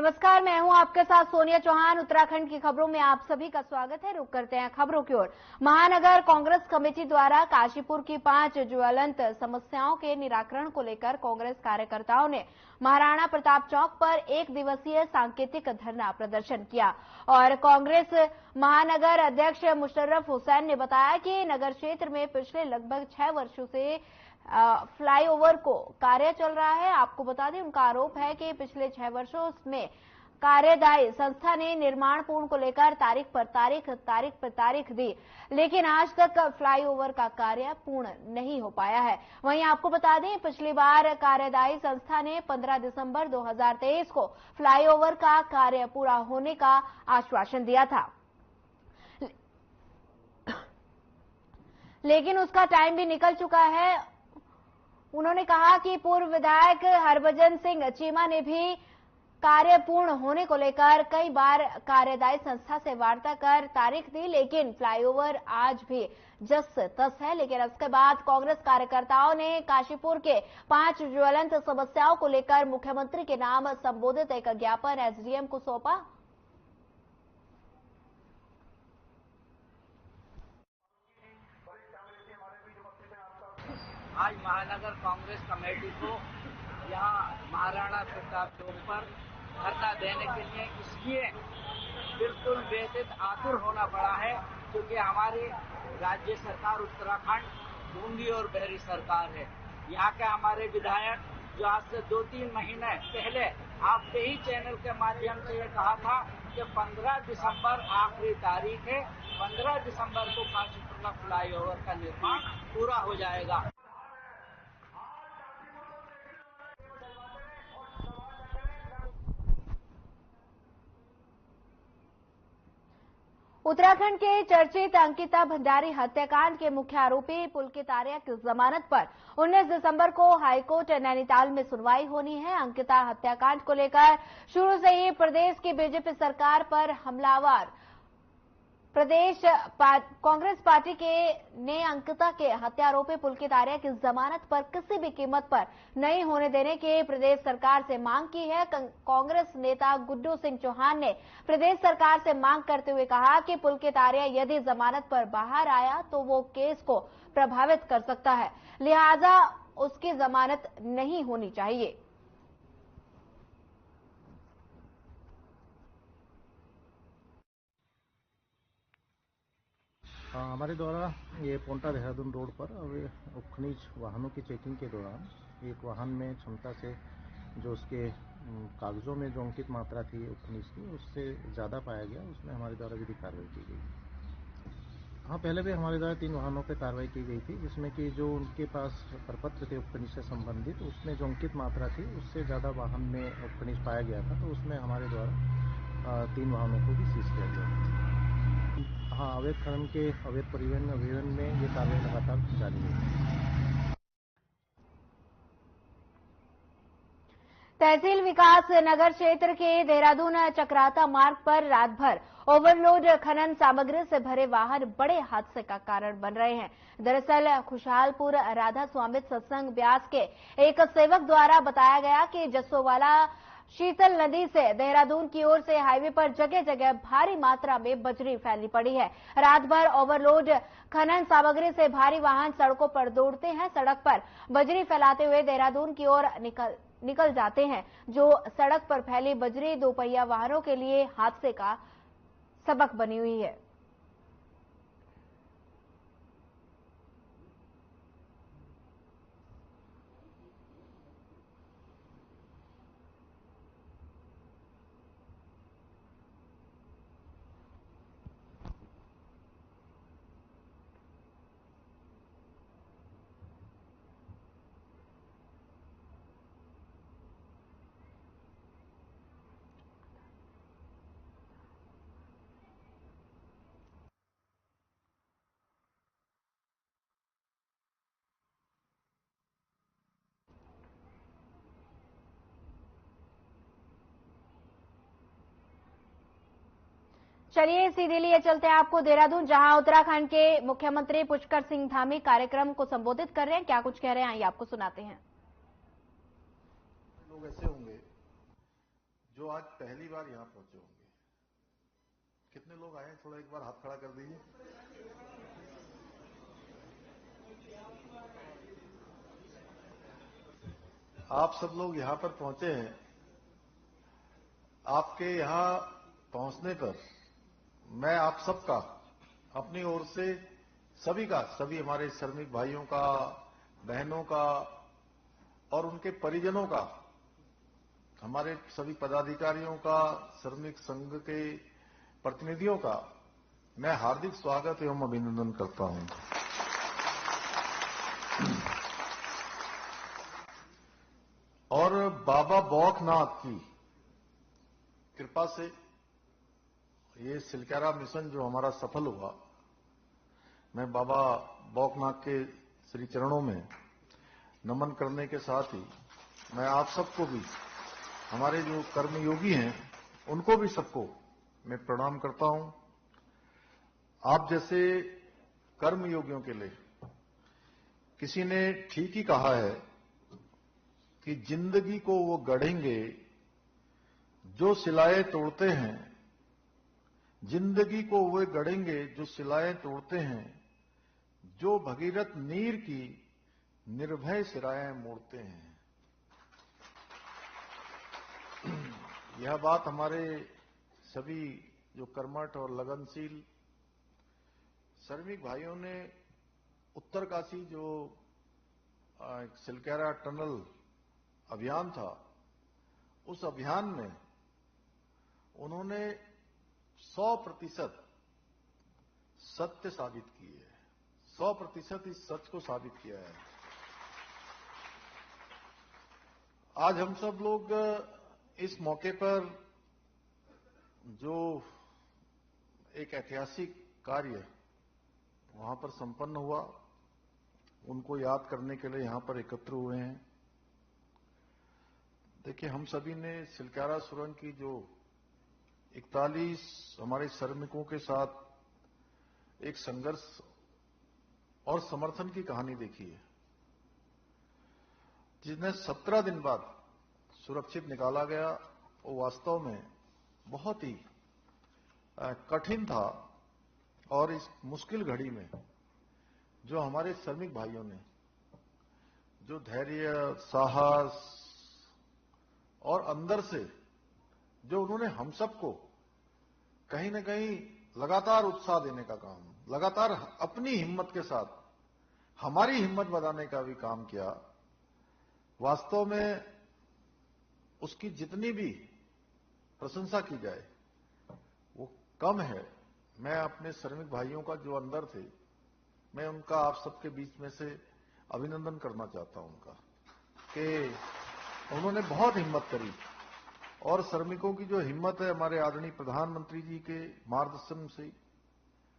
नमस्कार, मैं हूं आपके साथ सोनिया चौहान। उत्तराखंड की खबरों में आप सभी का स्वागत है। रुक करते हैं खबरों की ओर। महानगर कांग्रेस कमेटी द्वारा काशीपुर की 5 ज्वलंत समस्याओं के निराकरण को लेकर कांग्रेस कार्यकर्ताओं ने महाराणा प्रताप चौक पर 1 दिवसीय सांकेतिक धरना प्रदर्शन किया और कांग्रेस महानगर अध्यक्ष मुशर्रफ हुसैन ने बताया कि नगर क्षेत्र में पिछले लगभग 6 वर्षों से फ्लाईओवर को कार्य चल रहा है। आपको बता दें, उनका आरोप है कि पिछले 6 वर्षों में कार्यदायी संस्था ने निर्माण पूर्ण को लेकर तारीख पर तारीख दी, लेकिन आज तक फ्लाईओवर का कार्य पूर्ण नहीं हो पाया है। वहीं आपको बता दें, पिछली बार कार्यदायी संस्था ने 15 दिसंबर 2023 को फ्लाईओवर का कार्य पूरा होने का आश्वासन दिया था, लेकिन उसका टाइम भी निकल चुका है। उन्होंने कहा कि पूर्व विधायक हरभजन सिंह चीमा ने भी कार्य पूर्ण होने को लेकर कई बार कार्यदायी संस्था से वार्ता कर तारीख दी, लेकिन फ्लाईओवर आज भी जस तस है। लेकिन इसके बाद कांग्रेस कार्यकर्ताओं ने काशीपुर के 5 ज्वलंत समस्याओं को लेकर मुख्यमंत्री के नाम संबोधित एक ज्ञापन एसडीएम को सौंपा। आज महानगर कांग्रेस कमेटी को यहाँ महाराणा प्रताप चौक पर धरना देने के लिए इसलिए बिल्कुल बेहद आतुर होना पड़ा है, क्योंकि हमारी राज्य सरकार उत्तराखंड गूंगी और बहरी सरकार है। यहाँ के हमारे विधायक जो आज से 2-3 महीने पहले आपके ही चैनल के माध्यम से ये कहा था कि 15 दिसंबर आखिरी तारीख है, 15 दिसंबर को काशीपुर का फ्लाईओवर का निर्माण पूरा हो जाएगा। उत्तराखंड के चर्चित अंकिता भंडारी हत्याकांड के मुख्य आरोपी पुलकित आर्या की जमानत पर 19 दिसंबर को हाईकोर्ट नैनीताल में सुनवाई होनी है। अंकिता हत्याकांड को लेकर शुरू से ही प्रदेश की बीजेपी सरकार पर हमलावर प्रदेश कांग्रेस पार्टी ने अंकिता के हत्यारोपी पुलकित आर्या की जमानत पर किसी भी कीमत पर नहीं होने देने की प्रदेश सरकार से मांग की है। कांग्रेस नेता गुड्डू सिंह चौहान ने प्रदेश सरकार से मांग करते हुए कहा कि पुलकित आर्या यदि जमानत पर बाहर आया तो वो केस को प्रभावित कर सकता है, लिहाजा उसकी जमानत नहीं होनी चाहिए। हमारे द्वारा ये पोंटा देहरादून रोड पर खनिज वाहनों की चेकिंग के दौरान एक वाहन में क्षमता से जो उसके कागजों में जो अंकित मात्रा थी खनिज की उससे ज़्यादा पाया गया, उसमें हमारे द्वारा विधिक कार्रवाई की गई। हाँ, पहले भी हमारे द्वारा 3 वाहनों पर कार्रवाई की गई थी, जिसमें कि जो उनके पास प्रपत्र थे खनिज से संबंधित, उसमें जो अंकित मात्रा थी उससे ज़्यादा वाहन में खनिज पाया गया था, तो उसमें हमारे द्वारा 3 वाहनों को भी सीज किया गया। हाँ, अवैध खनन के अवैध परिवहन में ये कार्रवाई लगातार जारी है। तहसील विकास नगर क्षेत्र के देहरादून चक्राता मार्ग पर रात भर ओवरलोड खनन सामग्री से भरे वाहन बड़े हादसे का कारण बन रहे हैं। दरअसल खुशहालपुर राधा स्वामित सत्संग ब्यास के एक सेवक द्वारा बताया गया कि जस्सोवाला शीतल नदी से देहरादून की ओर से हाईवे पर जगह जगह भारी मात्रा में बजरी फैली पड़ी है। रात भर ओवरलोड खनन सामग्री से भारी वाहन सड़कों पर दौड़ते हैं, सड़क पर बजरी फैलाते हुए देहरादून की ओर निकल जाते हैं। जो सड़क पर फैली बजरी 2 पहिया वाहनों के लिए हादसे का सबक बनी हुई है। चलिए सीधे लिए चलते हैं आपको देहरादून, जहां उत्तराखंड के मुख्यमंत्री पुष्कर सिंह धामी कार्यक्रम को संबोधित कर रहे हैं। क्या कुछ कह रहे हैं, आइए आपको सुनाते हैं। लोग ऐसे होंगे जो आज पहली बार यहां पहुंचे होंगे। कितने लोग आए हैं, थोड़ा एक बार हाथ खड़ा कर दीजिए। आप सब लोग यहां पर पहुंचे हैं। आपके यहां पहुंचने पर मैं आप सबका अपनी ओर से सभी हमारे श्रमिक भाइयों का, बहनों का और उनके परिजनों का, हमारे सभी पदाधिकारियों का, श्रमिक संघ के प्रतिनिधियों का मैं हार्दिक स्वागत एवं अभिनंदन करता हूं। और बाबा बौखनाथ की कृपा से ये सिलक्यारा मिशन जो हमारा सफल हुआ, मैं बाबा बौखनाथ के श्री चरणों में नमन करने के साथ ही मैं आप सबको भी, हमारे जो कर्मयोगी हैं उनको भी सबको मैं प्रणाम करता हूं। आप जैसे कर्मयोगियों के लिए किसी ने ठीक ही कहा है कि जिंदगी को वो गढ़ेंगे जो सिलाएं तोड़ते हैं, जिंदगी को वे गढ़ेंगे जो सिलाएं तोड़ते हैं, जो भगीरथ नीर की निर्भय सिराएं मोड़ते हैं। यह बात हमारे सभी जो कर्मठ और लगनशील श्रमिक भाइयों ने उत्तरकाशी जो सिलक्यारा टनल अभियान था, उस अभियान में उन्होंने 100% सत्य साबित किए है, 100% इस सच को साबित किया है। आज हम सब लोग इस मौके पर जो एक ऐतिहासिक कार्य वहां पर संपन्न हुआ, उनको याद करने के लिए यहां पर एकत्र हुए हैं। देखिए, हम सभी ने सिलक्यारा सुरंग की जो 41 हमारे श्रमिकों के साथ एक संघर्ष और समर्थन की कहानी देखी है, जिन्हें 17 दिन बाद सुरक्षित निकाला गया। वो वास्तव में बहुत ही कठिन था और इस मुश्किल घड़ी में जो हमारे श्रमिक भाइयों ने जो धैर्य, साहस और अंदर से जो उन्होंने हम सबको कहीं न कहीं लगातार उत्साह देने का काम, लगातार अपनी हिम्मत के साथ हमारी हिम्मत बढ़ाने का भी काम किया, वास्तव में उसकी जितनी भी प्रशंसा की जाए वो कम है। मैं अपने श्रमिक भाइयों का जो अंदर थे, मैं उनका आप सबके बीच में से अभिनंदन करना चाहता हूं उनका, कि उन्होंने बहुत हिम्मत करी। और श्रमिकों की जो हिम्मत है, हमारे आदरणीय प्रधानमंत्री जी के मार्गदर्शन से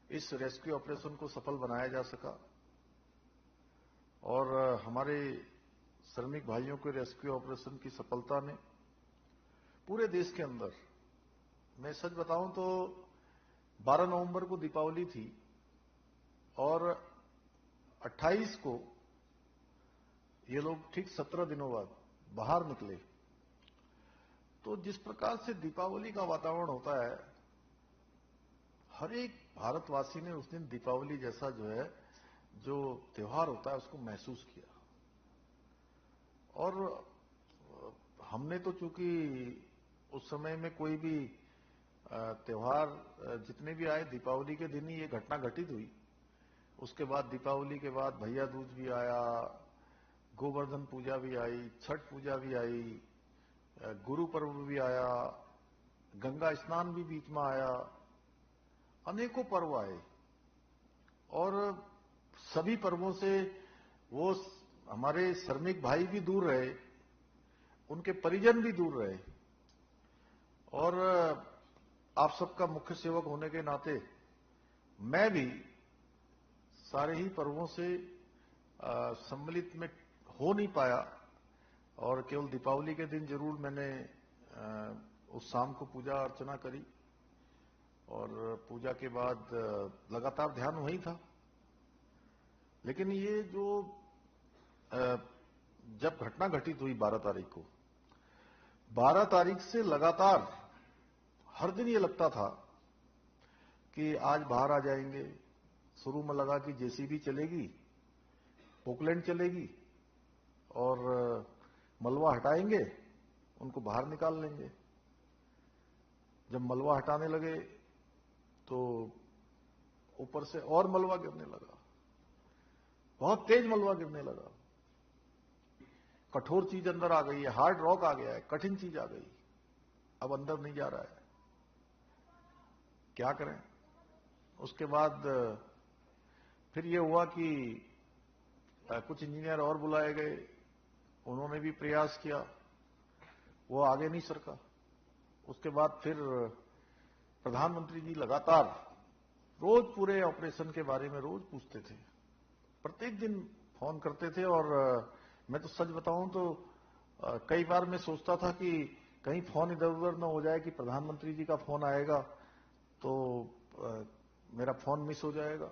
इस रेस्क्यू ऑपरेशन को सफल बनाया जा सका। और हमारे श्रमिक भाइयों के रेस्क्यू ऑपरेशन की सफलता ने पूरे देश के अंदर, मैं सच बताऊं तो 12 नवंबर को दीपावली थी और 28 को ये लोग ठीक 17 दिनों बाद बाहर निकले। तो जिस प्रकार से दीपावली का वातावरण होता है, हर एक भारतवासी ने उस दिन दीपावली जैसा जो त्योहार होता है उसको महसूस किया। और हमने तो चूंकि उस समय में कोई भी त्योहार जितने भी आए, दीपावली के दिन ही ये घटना घटित हुई। उसके बाद दीपावली के बाद भैया दूज भी आया, गोवर्धन पूजा भी आई, छठ पूजा भी आई, गुरु पर्व भी आया, गंगा स्नान भी बीच में आया, अनेकों पर्व आए। और सभी पर्वों से वो हमारे श्रमिक भाई भी दूर रहे, उनके परिजन भी दूर रहे। और आप सबका मुख्य सेवक होने के नाते मैं भी सारे ही पर्वों से सम्मिलित में हो नहीं पाया, और केवल दीपावली के दिन जरूर मैंने उस शाम को पूजा अर्चना करी, और पूजा के बाद लगातार ध्यान वही था। लेकिन ये जब घटना घटित हुई 12 तारीख को, 12 तारीख से लगातार हर दिन ये लगता था कि आज बाहर आ जाएंगे। शुरू में लगा कि जेसीबी चलेगी, पोकलैंड चलेगी और मलबा हटाएंगे, उनको बाहर निकाल लेंगे। जब मलबा हटाने लगे तो ऊपर से और मलबा गिरने लगा, बहुत तेज मलबा गिरने लगा। कठोर चीज अंदर आ गई है, हार्ड रॉक आ गया है, कठिन चीज आ गई, अब अंदर नहीं जा रहा है। क्या करें? उसके बाद फिर ये हुआ कि कुछ इंजीनियर और बुलाए गए, उन्होंने भी प्रयास किया, वो आगे नहीं सरका। उसके बाद फिर प्रधानमंत्री जी लगातार रोज पूरे ऑपरेशन के बारे में रोज पूछते थे, प्रत्येक दिन फोन करते थे। और मैं तो सच बताऊं तो कई बार मैं सोचता था कि कहीं फोन इधर उधर न हो जाए कि प्रधानमंत्री जी का फोन आएगा तो मेरा फोन मिस हो जाएगा।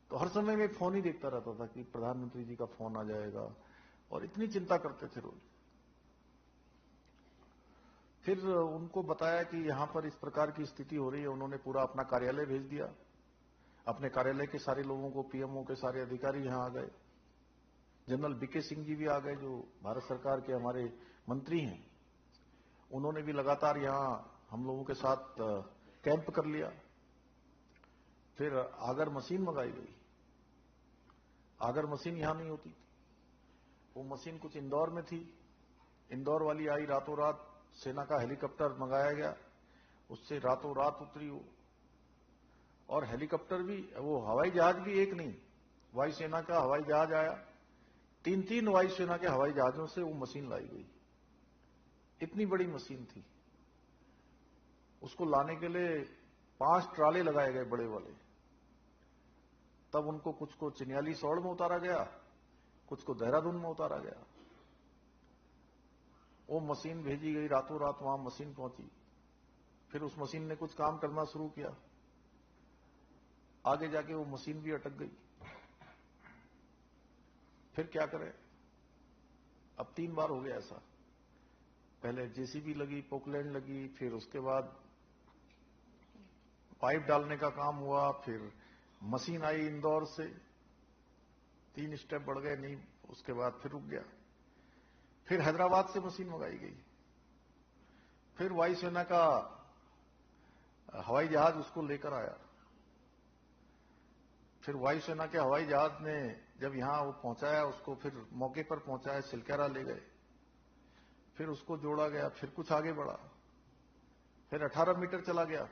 तो हर समय मैं फोन ही देखता रहता था कि प्रधानमंत्री जी का फोन आ जाएगा, और इतनी चिंता करते थे रोज। फिर उनको बताया कि यहां पर इस प्रकार की स्थिति हो रही है। उन्होंने पूरा अपना कार्यालय भेज दिया, अपने कार्यालय के सारे लोगों को, पीएमओ के सारे अधिकारी यहां आ गए। जनरल बीके सिंह जी भी आ गए, जो भारत सरकार के हमारे मंत्री हैं। उन्होंने भी लगातार यहां हम लोगों के साथ कैंप कर लिया। फिर आगर मशीन मंगाई गई। आगर मशीन यहां नहीं होती, वो मशीन कुछ इंदौर में थी, इंदौर वाली आई रातों रात। सेना का हेलीकॉप्टर मंगाया गया, उससे रातों रात उतरी वो। और हेलीकॉप्टर भी, वो हवाई जहाज भी एक नहीं, वायुसेना का हवाई जहाज आया, 3-3 वायुसेना के हवाई जहाजों से वो मशीन लाई गई। इतनी बड़ी मशीन थी। उसको लाने के लिए 5 ट्राले लगाए गए बड़े वाले। तब उनको कुछ को चिन्याली सौड़ में उतारा गया, कुछ को देहरादून में उतारा गया। वो मशीन भेजी गई, रातों रात वहां मशीन पहुंची। फिर उस मशीन ने कुछ काम करना शुरू किया, आगे जाके वो मशीन भी अटक गई। फिर क्या करें? अब 3 बार हो गया ऐसा। पहले जेसीबी लगी, पोकलैंड लगी, फिर उसके बाद पाइप डालने का काम हुआ, फिर मशीन आई इंदौर से, 3 स्टेप बढ़ गए, नहीं उसके बाद फिर रुक गया। फिर हैदराबाद से मशीन मंगाई गई। फिर वायुसेना का हवाई जहाज उसको लेकर आया। फिर वायुसेना के हवाई जहाज ने जब यहां वो पहुंचाया, उसको फिर मौके पर पहुंचाया, सिलकेरा ले गए। फिर उसको जोड़ा गया, फिर कुछ आगे बढ़ा, फिर 18 मीटर चला गया,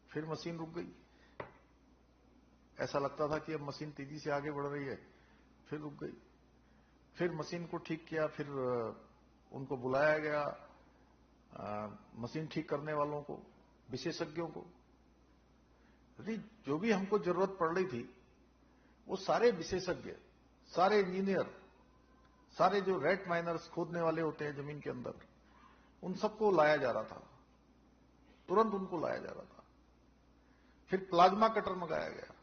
फिर मशीन रुक गई। ऐसा लगता था कि अब मशीन तेजी से आगे बढ़ रही है, फिर रुक गई। फिर मशीन को ठीक किया, फिर उनको बुलाया गया, मशीन ठीक करने वालों को, विशेषज्ञों को। यदि जो भी हमको जरूरत पड़ रही थी, वो सारे विशेषज्ञ, सारे इंजीनियर, सारे जो रेट माइनर्स खोदने वाले होते हैं जमीन के अंदर, उन सबको लाया जा रहा था, तुरंत उनको लाया जा रहा था। फिर प्लाज्मा कटर मंगाया गया।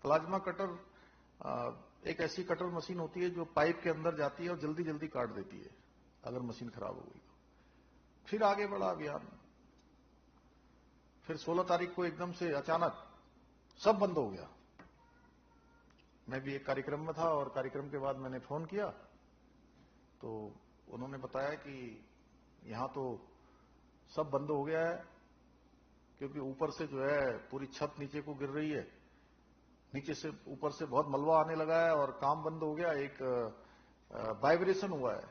प्लाज्मा कटर एक ऐसी कटर मशीन होती है जो पाइप के अंदर जाती है और जल्दी जल्दी काट देती है अगर मशीन खराब हो गई तो। फिर आगे बढ़ा अभियान। फिर 16 तारीख को एकदम से अचानक सब बंद हो गया। मैं भी एक कार्यक्रम में था और कार्यक्रम के बाद मैंने फोन किया तो उन्होंने बताया कि यहां तो सब बंद हो गया है, क्योंकि ऊपर से जो है पूरी छत नीचे को गिर रही है, नीचे से ऊपर से बहुत मलबा आने लगा है और काम बंद हो गया। एक वाइब्रेशन हुआ है।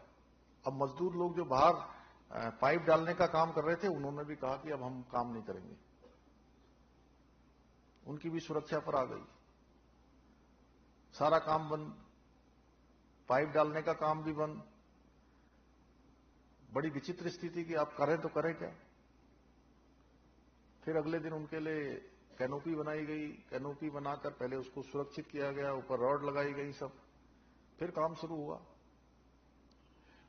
अब मजदूर लोग जो बाहर पाइप डालने का काम कर रहे थे, उन्होंने भी कहा कि अब हम काम नहीं करेंगे। उनकी भी सुरक्षा पर आ गई, सारा काम बंद, पाइप डालने का काम भी बंद। बड़ी विचित्र स्थिति कि आप करें तो करें क्या। फिर अगले दिन उनके लिए कैनोपी बनाई गई। कैनोपी बनाकर पहले उसको सुरक्षित किया गया, ऊपर रॉड लगाई गई सब। फिर काम शुरू हुआ।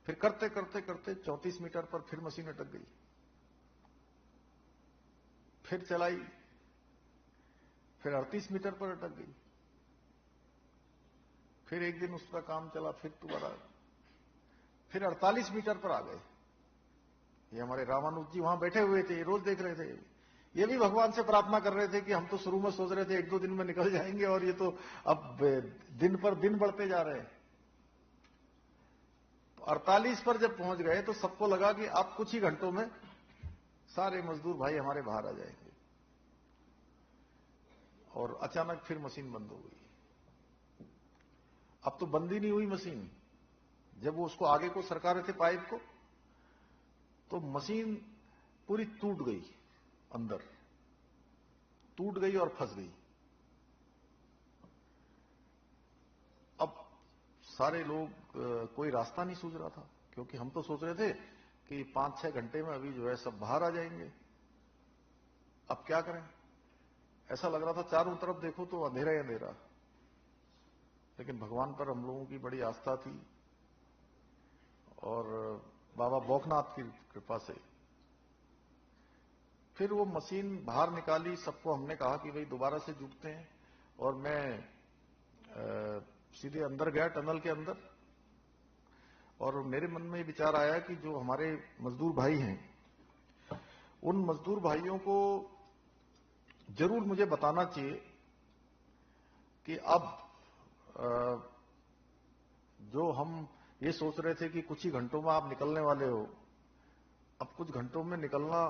फिर करते करते करते 34 मीटर पर फिर मशीन अटक गई। फिर चलाई, फिर 38 मीटर पर अटक गई। फिर एक दिन उसका काम चला, फिर दोबारा, फिर 48 मीटर पर आ गए। ये हमारे रामानुज जी वहां बैठे हुए थे, रोज देख रहे थे। ये भी भगवान से प्रार्थना कर रहे थे कि हम तो शुरू में सोच रहे थे 1-2 दिन में निकल जाएंगे, और ये तो अब दिन पर दिन बढ़ते जा रहे हैं। तो 48 पर जब पहुंच गए तो सबको लगा कि अब कुछ ही घंटों में सारे मजदूर भाई हमारे बाहर आ जाएंगे, और अचानक फिर मशीन बंद हो गई। अब तो बंद ही नहीं हुई मशीन। जब वो उसको आगे को सरका रहे थे पाइप को, तो मशीन पूरी टूट गई, अंदर टूट गई और फंस गई। अब सारे लोग, कोई रास्ता नहीं सूझ रहा था, क्योंकि हम तो सोच रहे थे कि 5-6 घंटे में अभी जो है सब बाहर आ जाएंगे। अब क्या करें? ऐसा लग रहा था चारों तरफ देखो तो अंधेरा ही अंधेरा। लेकिन भगवान पर हम लोगों की बड़ी आस्था थी, और बाबा बौखनाथ की कृपा से फिर वो मशीन बाहर निकाली। सबको हमने कहा कि भाई दोबारा से जुटते हैं, और मैं सीधे अंदर गया, टनल के अंदर, और मेरे मन में विचार आया कि जो हमारे मजदूर भाई हैं, उन मजदूर भाइयों को जरूर मुझे बताना चाहिए कि अब जो हम ये सोच रहे थे कि कुछ ही घंटों में आप निकलने वाले हो, अब कुछ घंटों में निकलना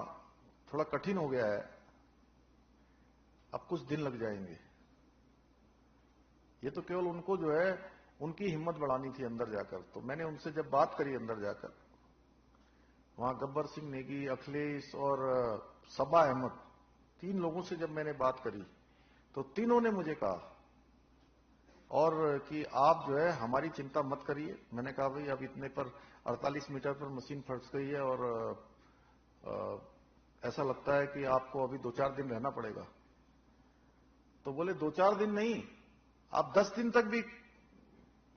थोड़ा कठिन हो गया है, अब कुछ दिन लग जाएंगे। ये तो केवल उनको जो है उनकी हिम्मत बढ़ानी थी अंदर जाकर। तो मैंने उनसे जब बात करी अंदर जाकर, वहां गब्बर सिंह नेगी, अखिलेश और सबा अहमद, 3 लोगों से जब मैंने बात करी, तो तीनों ने मुझे कहा और कि आप जो है हमारी चिंता मत करिए। मैंने कहा भाई अब इतने पर 48 मीटर पर मशीन फंस गई है, और ऐसा लगता है कि आपको अभी 2-4 दिन रहना पड़ेगा। तो बोले 2-4 दिन नहीं, आप 10 दिन तक भी,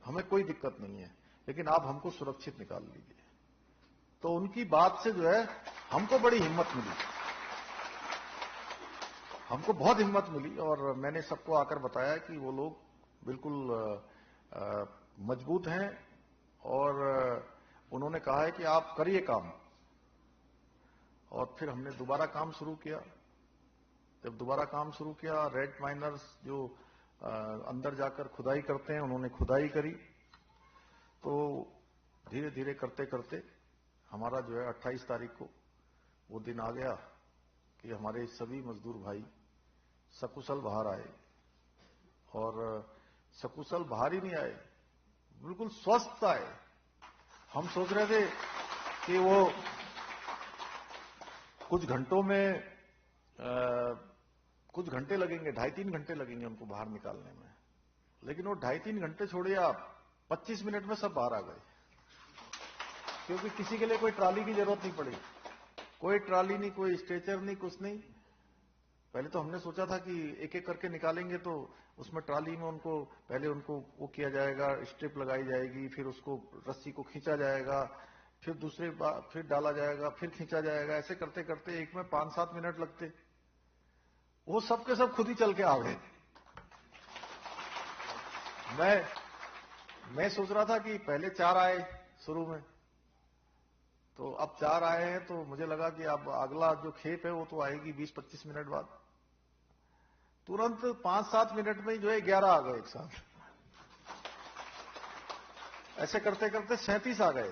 हमें कोई दिक्कत नहीं है, लेकिन आप हमको सुरक्षित निकाल लीजिए। तो उनकी बात से जो है हमको बड़ी हिम्मत मिली, हमको बहुत हिम्मत मिली। और मैंने सबको आकर बताया कि वो लोग बिल्कुल मजबूत हैं, और उन्होंने कहा है कि आप करिए काम। और फिर हमने दोबारा काम शुरू किया। जब दोबारा काम शुरू किया, रेड माइनर्स जो अंदर जाकर खुदाई करते हैं, उन्होंने खुदाई करी। तो धीरे धीरे करते करते हमारा जो है 28 तारीख को वो दिन आ गया कि हमारे सभी मजदूर भाई सकुशल बाहर आए। और सकुशल बाहर ही नहीं आए, बिल्कुल स्वस्थ आए। हम सोच रहे थे कि वो कुछ घंटों में कुछ घंटे लगेंगे, 2.5-3 घंटे लगेंगे उनको बाहर निकालने में, लेकिन वो 2.5-3 घंटे छोड़िए आप, 25 मिनट में सब बाहर आ गए। क्योंकि किसी के लिए कोई ट्राली की जरूरत नहीं पड़ी, कोई ट्राली नहीं, कोई स्ट्रेचर नहीं, कुछ नहीं। पहले तो हमने सोचा था कि एक एक करके निकालेंगे, तो उसमें ट्राली में उनको पहले उनको वो किया जाएगा, स्ट्रिप लगाई जाएगी, फिर उसको रस्सी को खींचा जाएगा, फिर दूसरे फिर डाला जाएगा, फिर खींचा जाएगा। ऐसे करते करते एक में 5-7 मिनट लगते। वो सब के सब खुद ही चल के आ गए। मैं सोच रहा था कि पहले 4 आए शुरू में, तो अब 4 आए हैं, तो मुझे लगा कि अब अगला जो खेप है वो तो आएगी 20-25 मिनट बाद। तुरंत 5-7 मिनट में जो है 11 आ गए एक साथ। ऐसे करते करते 37 आ गए।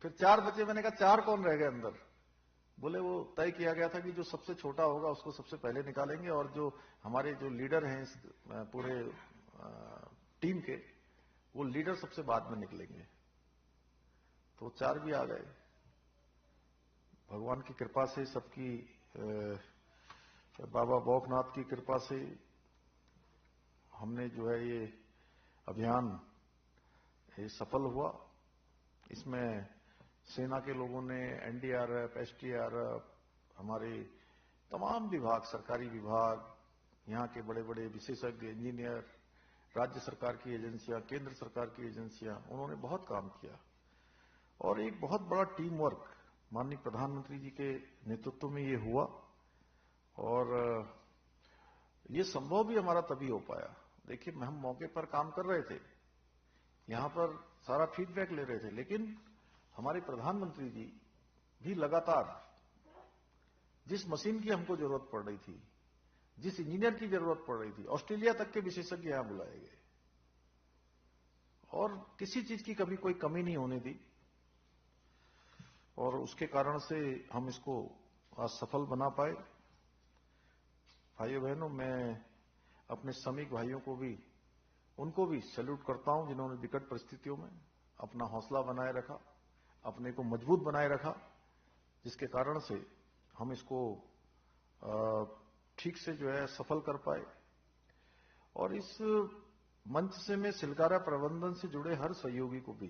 फिर 4 बचे। मैंने कहा 4 कौन रह गए अंदर? बोले वो तय किया गया था कि जो सबसे छोटा होगा उसको सबसे पहले निकालेंगे, और जो हमारे जो लीडर हैं इस पूरे टीम के, वो लीडर सबसे बाद में निकलेंगे। तो 4 भी आ गए। भगवान की कृपा से, सबकी बाबा बौखनाथ की कृपा से हमने जो है ये अभियान ये सफल हुआ। इसमें सेना के लोगों ने, एनडीआरएफ, एसडीआरएफ, हमारे तमाम विभाग, सरकारी विभाग, यहाँ के बड़े बड़े विशेषज्ञ इंजीनियर, राज्य सरकार की एजेंसियां, केंद्र सरकार की एजेंसियां, उन्होंने बहुत काम किया। और एक बहुत बड़ा टीम वर्क माननीय प्रधानमंत्री जी के नेतृत्व में ये हुआ। और ये संभव भी हमारा तभी हो पाया। देखिए हम मौके पर काम कर रहे थे, यहां पर सारा फीडबैक ले रहे थे, लेकिन हमारे प्रधानमंत्री जी भी लगातार जिस मशीन की हमको जरूरत पड़ रही थी, जिस इंजीनियर की जरूरत पड़ रही थी, ऑस्ट्रेलिया तक के विशेषज्ञ यहां बुलाए गए और किसी चीज की कभी कोई कमी नहीं होने दी। और उसके कारण से हम इसको आज सफल बना पाए। भाइयों बहनों, मैं अपने श्रमिक भाइयों को भी, उनको भी सैल्यूट करता हूं, जिन्होंने विकट परिस्थितियों में अपना हौसला बनाए रखा, अपने को मजबूत बनाए रखा, जिसके कारण से हम इसको ठीक से जो है सफल कर पाए। और इस मंच से मैं सिलकारा प्रबंधन से जुड़े हर सहयोगी को भी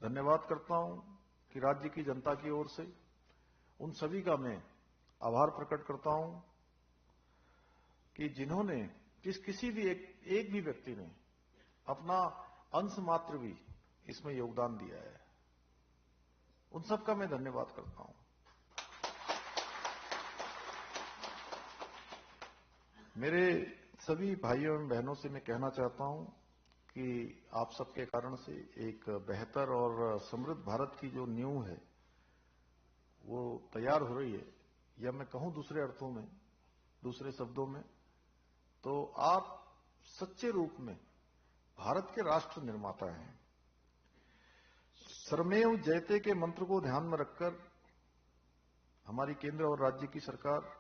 धन्यवाद करता हूं कि राज्य की जनता की ओर से उन सभी का मैं आभार प्रकट करता हूं कि जिन्होंने किसी भी एक भी व्यक्ति ने अपना अंश मात्र भी इसमें योगदान दिया है, उन सबका मैं धन्यवाद करता हूं। मेरे सभी भाइयों एवं बहनों से मैं कहना चाहता हूं कि आप सबके कारण से एक बेहतर और समृद्ध भारत की जो नींव है वो तैयार हो रही है, या मैं कहूं दूसरे अर्थों में, दूसरे शब्दों में, तो आप सच्चे रूप में भारत के राष्ट्र निर्माता हैं। श्रमेव जयते के मंत्र को ध्यान में रखकर हमारी केंद्र और राज्य की सरकार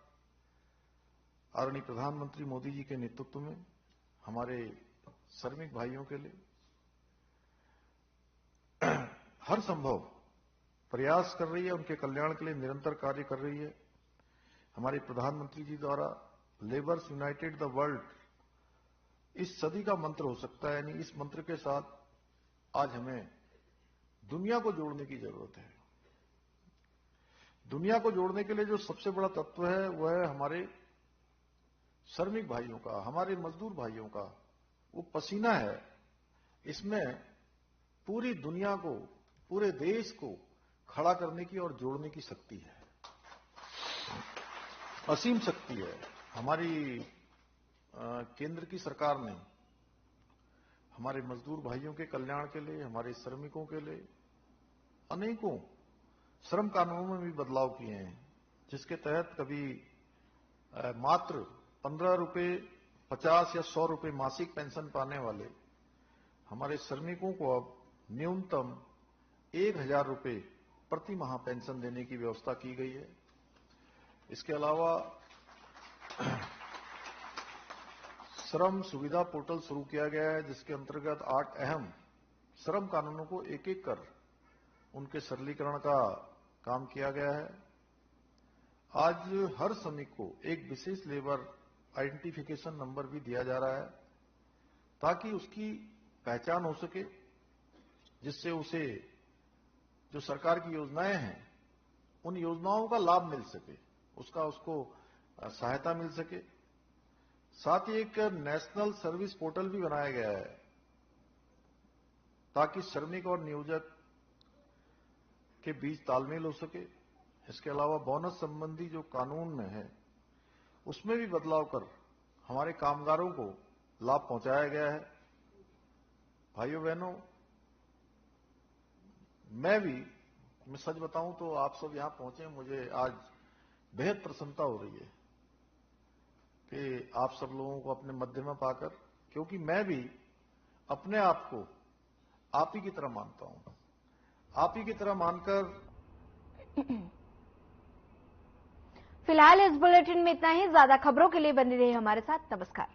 आदरणीय प्रधानमंत्री मोदी जी के नेतृत्व में हमारे श्रमिक भाइयों के लिए हर संभव प्रयास कर रही है, उनके कल्याण के लिए निरंतर कार्य कर रही है। हमारे प्रधानमंत्री जी द्वारा लेबर्स यूनाइटेड द वर्ल्ड इस सदी का मंत्र हो सकता है, यानी इस मंत्र के साथ आज हमें दुनिया को जोड़ने की जरूरत है। दुनिया को जोड़ने के लिए जो सबसे बड़ा तत्व है वह है हमारे श्रमिक भाइयों का, हमारे मजदूर भाइयों का वो पसीना है। इसमें पूरी दुनिया को, पूरे देश को खड़ा करने की और जोड़ने की शक्ति है, असीम शक्ति है। हमारी केंद्र की सरकार ने हमारे मजदूर भाइयों के कल्याण के लिए, हमारे श्रमिकों के लिए अनेकों श्रम कानूनों में भी बदलाव किए हैं, जिसके तहत कभी मात्र 15 रुपए, 50 या 100 रुपए मासिक पेंशन पाने वाले हमारे श्रमिकों को अब न्यूनतम 1000 रुपए प्रति माह पेंशन देने की व्यवस्था की गई है। इसके अलावा श्रम सुविधा पोर्टल शुरू किया गया है, जिसके अंतर्गत 8 अहम श्रम कानूनों को एक एक कर उनके सरलीकरण का काम किया गया है। आज हर श्रमिक को एक विशेष लेबर आइडेंटिफिकेशन नंबर भी दिया जा रहा है, ताकि उसकी पहचान हो सके, जिससे उसे जो सरकार की योजनाएं हैं उन योजनाओं का लाभ मिल सके, उसको सहायता मिल सके। साथ ही एक नेशनल सर्विस पोर्टल भी बनाया गया है, ताकि श्रमिक और नियोजक के बीच तालमेल हो सके। इसके अलावा बोनस संबंधी जो कानून में है उसमें भी बदलाव कर हमारे कामगारों को लाभ पहुंचाया गया है। भाइयों बहनों, मैं सच बताऊं तो आप सब यहां पहुंचे, मुझे आज बेहद प्रसन्नता हो रही है कि आप सब लोगों को अपने मध्य में पाकर, क्योंकि मैं भी अपने आप को आप ही की तरह मानता हूं। आप ही की तरह मानकर फिलहाल इस बुलेटिन में इतना ही। ज्यादा खबरों के लिए बने रहिए हमारे साथ। नमस्कार।